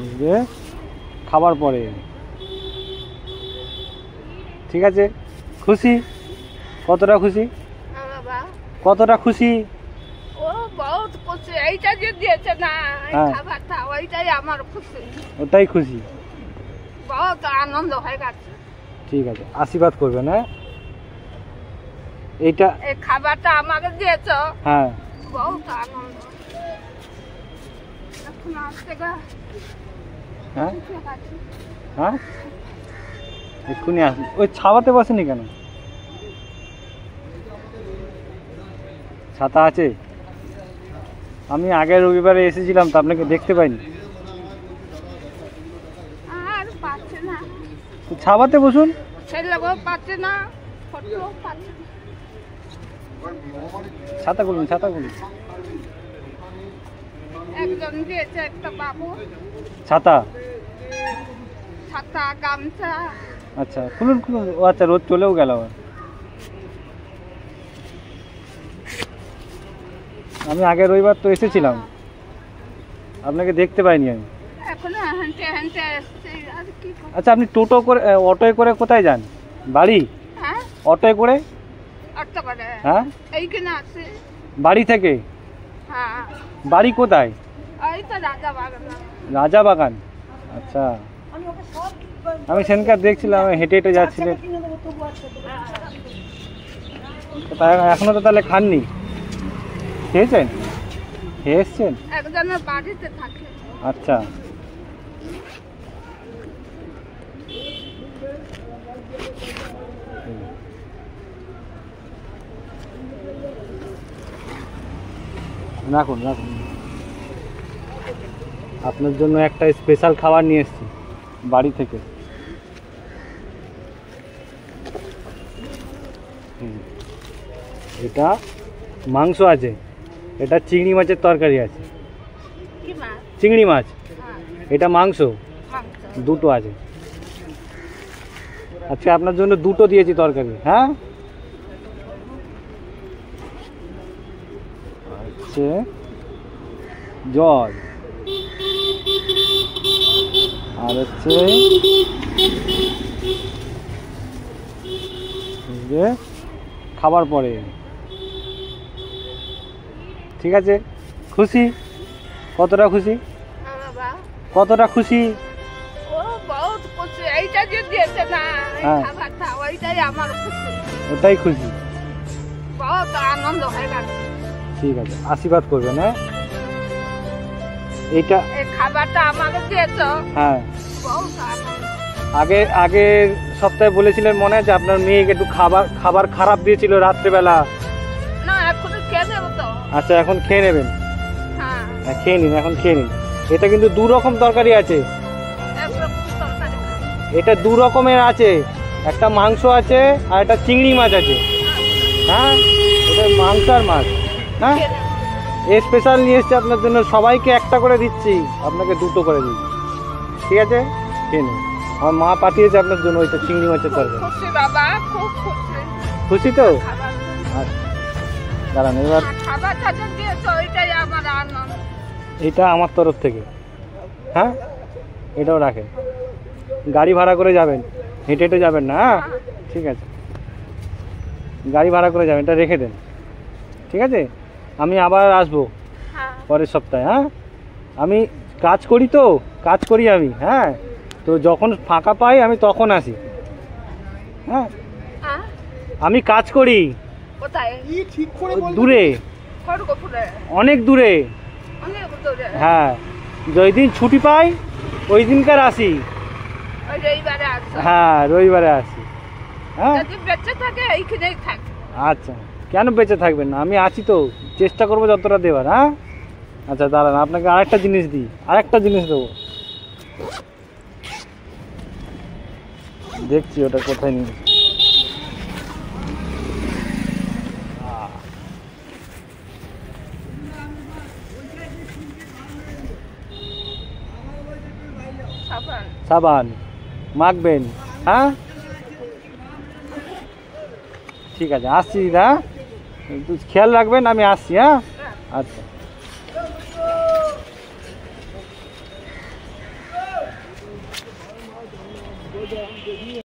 বুঝলে খাবার পরে। ঠিক আছে, খুশি? কতটা খুশি? কতটা খুশি? ও বহুত খুশি, এইটা যে দিয়েছে না খাবারটা, ওইটাই আমার খুশি। ওটাই খুশি, বহুত আনন্দ হয়ে গেছে। ঠিক আছে, আশীর্বাদ করবেন। হ্যাঁ, এইটা এই খাবারটা আমাকে দিয়েছো, হ্যাঁ বহুত আনন্দ। এখন আসতে গা, হ্যাঁ হ্যাঁ এক্ষুনি আস। ওই ছাওয়াতে বসেনি কেন? ছাতা আছে? আমি আগের রবিবারে এসেছিলাম তো আপনাকে দেখতে পাইনি। আর পাচ্ছে না, তো ছাওয়াতে বসুন। ছেলেও পাচ্ছে না, ফটো পাচ্ছে না। ছাতা খুলুন, ছাতা খুলুন। একজন দিয়েছে একটা বাবু, ছাতা? ছাতা, গামছা। আচ্ছা খুলুন খুলুন। ও আচ্ছা, রোদ চলেও গেল আবার। আমি আগের রবিবার তো এসেছিলাম, আপনাকে দেখতে পাইনি আমি। এখন হেঁটে হেঁটে এসছি, আর কি করব? আচ্ছা, আপনি টোটো করে অটোয় করে কোথায় যান? বাড়ি? হ্যাঁ, অটোয় করে? আটটা করে হ্যাঁ, এইখানে আছে। বাড়ি থেকে? হ্যাঁ, বাড়ি কোথায়? এই তো রাজা বাগান। রাজা বাগান, আচ্ছা। আমি সেনকার দেখছিলাম হেঁটে হেঁটে যাচ্ছিলেন, এখনো তো তাহলে খাননি? খেয়েছেন? খেয়ে এসছেন? একজনের বাড়িতে থাকে। আচ্ছা, রাখুন রাখুন। আপনার জন্য একটা স্পেশাল খাবার নিয়ে এসেছি বাড়ি থেকে। এটা মাংস আছে, এটা চিংড়ি মাছের তরকারি আছে। কি মাছ? চিংড়ি মাছ। হ্যাঁ, এটা মাংস, মাংস। দুটো আছে। আচ্ছা, আপনার জন্য দুটো দিয়েছি তরকারি। হ্যাঁ, আচ্ছা, জল আর হচ্ছে খাবার পরে। ঠিক আছে, খুশি? কতটা খুশি? বাবা, কতটা খুশি? ও বহুত খুশি, এইটা যে দিয়েছে না খাবারটা, ওইটাই আমার খুশি। ওটাই খুশি, বহুত আনন্দ হয়ে গেছে। ঠিক আছে, আশীর্বাদ করবেন। হ্যাঁ, এইটা এই খাবারটা আমাকে দিয়েছো, হ্যাঁ। বহুত আনন্দ। আগের সপ্তাহে বলেছিলেন মনে আছে, আপনার মেয়েকে একটু খাবার খারাপ দিয়েছিল রাত্রেবেলা। না, এখন খেয়ে নেবো তো। আচ্ছা, এখন খেয়ে নেবেন? হ্যাঁ, খেয়ে নিন, এখন খেয়ে নিন। এটা কিন্তু দু রকম তরকারি আছে। একরকম তরকারি। এটা দু রকমের আছে, একটা মাংস আছে আর একটা চিংড়ি মাছ আছে। হ্যাঁ, এটা মাংস আর মাছ। হ্যাঁ, এই স্পেশাল নিয়ে এসছি আপনার জন্য, সবাইকে একটা করে দিচ্ছি, আপনাকে দুটো করে দিচ্ছি। ঠিক আছে, খেয়ে নিন। আমার মা পাঠিয়েছে আপনার জন্য ওইটা চিংড়ি মাছের তরকারি। খুশি বাবা, খুব খুশি। খুশি তো? খাবার আচ্ছা, দাঁড়ান এবার। খাবারটা যে দিয়েছো, ওইটাই আমার আনন্দ। এটা আমার তরফ থেকে। হ্যাঁ, এটাও রাখেন। গাড়ি ভাড়া করে যাবেন, হেঁটে হেঁটে যাবেন না? হ্যাঁ, ঠিক আছে, গাড়ি ভাড়া করে যাবেন, এটা রেখে দেন। ঠিক আছে, আমি আবার আসবো হ্যাঁ, পরের সপ্তাহে। হ্যাঁ, আমি কাজ করি তো, কাজ করি আমি। হ্যাঁ, তো যখন ফাঁকা পাই আমি তখন আসি। হ্যাঁ, হ্যাঁ, আমি কাজ করি কোথায়? দূরে, খড়গপুরে। অনেক দূরে। অনেক দূরে। হ্যাঁ, যেই দিন ছুটি পাই ওই দিনকার আসি। ওই রবিবারে আসো। হ্যাঁ, রবিবারে আসি। হ্যাঁ, যদি বেঁচে থাকে এইখানেই থাকে। আচ্ছা, কেন বেঁচে থাকবেন না? আমি আছি তো, চেষ্টা করবো যতটা দেওয়ার। হ্যাঁ, আচ্ছা দাঁড়ান, আপনাকে আরেকটা জিনিস দিই, আরেকটা জিনিস দেবো। দেখছি ওটা কোথায় নিয়ে। সাবান মাখবেন। হ্যাঁ, ঠিক আছে, আসছি দিদা, একটু খেয়াল রাখবেন, আমি আসছি। হ্যাঁ, আচ্ছা।